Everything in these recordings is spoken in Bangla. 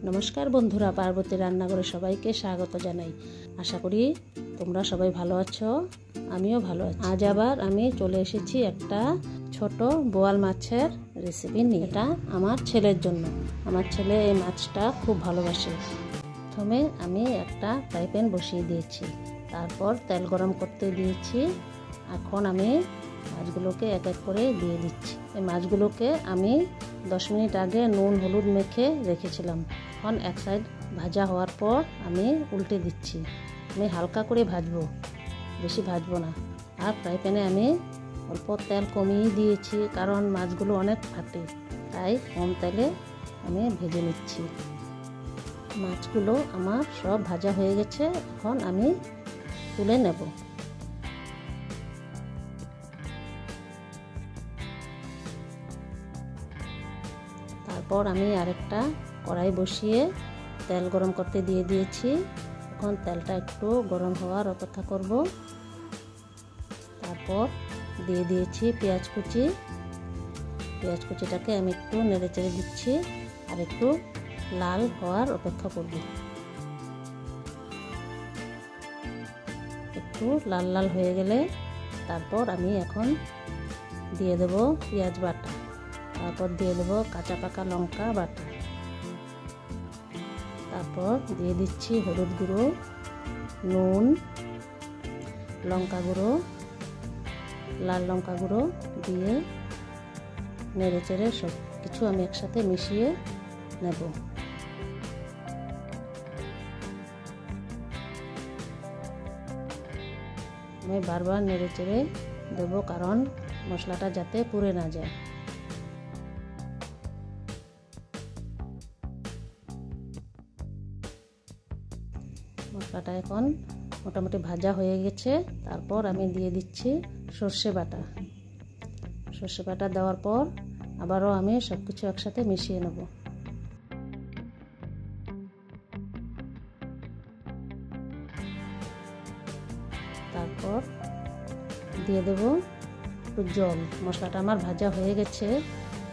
নমস্কার বন্ধুরা, পার্বতী রান্নাঘরে সবাইকে স্বাগত জানাই। আশা করি তোমরা সবাই ভালো আছো, আমিও ভালো আছি। আজ আবার আমি চলে এসেছি একটা ছোট বোয়াল মাছের রেসিপি নিয়ে। এটা আমার ছেলের জন্য। আমার ছেলে এই মাছটা খুব ভালোবাসে। প্রথমে আমি একটা ফ্রাই প্যান বসিয়ে দিয়েছি, তারপর তেল গরম করতে দিয়েছি। এখন আমি মাছগুলোকে এক এক করে দিয়ে দিচ্ছি। এই মাছগুলোকে আমি 10 মিনিট আগে নুন হলুদ মেখে রেখেছিলাম। এখন এক সাইড ভাজা হওয়ার পর আমি উল্টে দিচ্ছি। আমি হালকা করে ভাজবো, বেশি ভাজবো না। আর ফ্রাই প্যানে আমি অল্প তেল কমিয়ে দিয়েছি, কারণ মাছগুলো অনেক ফাটে, তাই কম তেলে আমি ভেজে নিচ্ছি। মাছগুলো আমার সব ভাজা হয়ে গেছে, এখন আমি তুলে নেব। তারপর আমি আরেকটা কড়াই বসিয়ে তেল গরম করতে দিয়ে দিয়েছি। এখন তেলটা একটু গরম হওয়ার অপেক্ষা করব। তারপর দিয়ে দিয়েছি পেঁয়াজ কুচি। পেঁয়াজ কুচিটাকে আমি একটু নেড়ে চেড়ে দিচ্ছি আর একটু লাল হওয়ার অপেক্ষা করব। একটু লাল লাল হয়ে গেলে তারপর আমি এখন দিয়ে দেব পেঁয়াজ বাটা। তারপর দিয়ে দেবো কাঁচা পাকা লঙ্কা বাটা। তারপর দিয়ে দিচ্ছি হলুদ গুঁড়ো, নুন, লঙ্কা গুঁড়ো, লাল লঙ্কা গুঁড়ো দিয়ে নেড়ে চেড়ে সব কিছু আমি একসাথে মিশিয়ে নেব। আমি বারবার নেড়ে চেড়ে দেবো, কারণ মশলাটা যাতে পুড়ে না যায়। মশলাটা এখন মোটামুটি ভাজা হয়ে গেছে। তারপর আমি দিয়ে দিচ্ছি সর্ষে বাটা। সর্ষে বাটা দেওয়ার পর আবারও আমি সব কিছু একসাথে মিশিয়ে নেব। তারপর দিয়ে দেব একটু জল। মশলাটা আমার ভাজা হয়ে গেছে,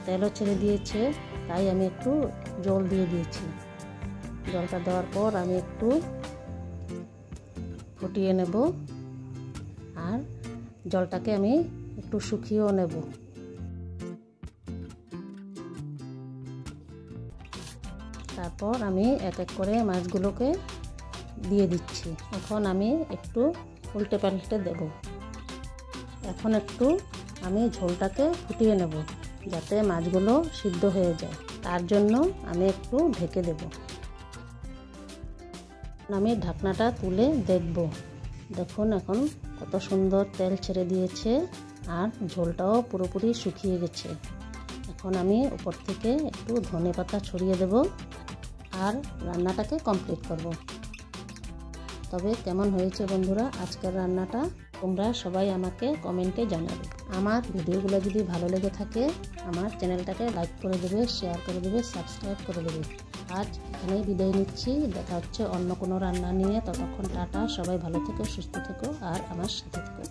তেলও ছেড়ে দিয়েছে, তাই আমি একটু জল দিয়ে দিয়েছি। জলটা দেওয়ার পর আমি একটু ফুটিয়ে নেব, আর জলটাকে আমি একটু শুকিয়েও নেব। তারপর আমি এক এক করে মাছগুলোকে দিয়ে দিচ্ছি। এখন আমি একটু উল্টে পাল্টে দেব। এখন একটু আমি ঝোলটাকে ফুটিয়ে নেব, যাতে মাছগুলো সিদ্ধ হয়ে যায়। তার জন্য আমি একটু ঢেকে দেব। আমি ঢাকনাটা তুলে দেখব। দেখুন এখন কত সুন্দর তেল ছেড়ে দিয়েছে আর ঝোলটাও পুরোপুরি শুকিয়ে গেছে। এখন আমি উপর থেকে একটু ধনেপাতা ছড়িয়ে দেব আর রান্নাটাকে কমপ্লিট করব। তবে কেমন হয়েছে বন্ধুরা আজকের রান্নাটা, তোমরা সবাই আমাকে কমেন্টে জানাবে। আমার ভিডিওগুলো যদি ভালো লেগে থাকে আমার চ্যানেলটাকে লাইক করে দেবে, শেয়ার করে দেবে, সাবস্ক্রাইব করে দেবে। আজ এখানেই বিদায় নিচ্ছি। দেখা হচ্ছে অন্য কোনো রান্না নিয়ে। ততক্ষণ টাটা, সবাই ভালো থেকো, সুস্থ থেকো আর আমার সাথে থেকো।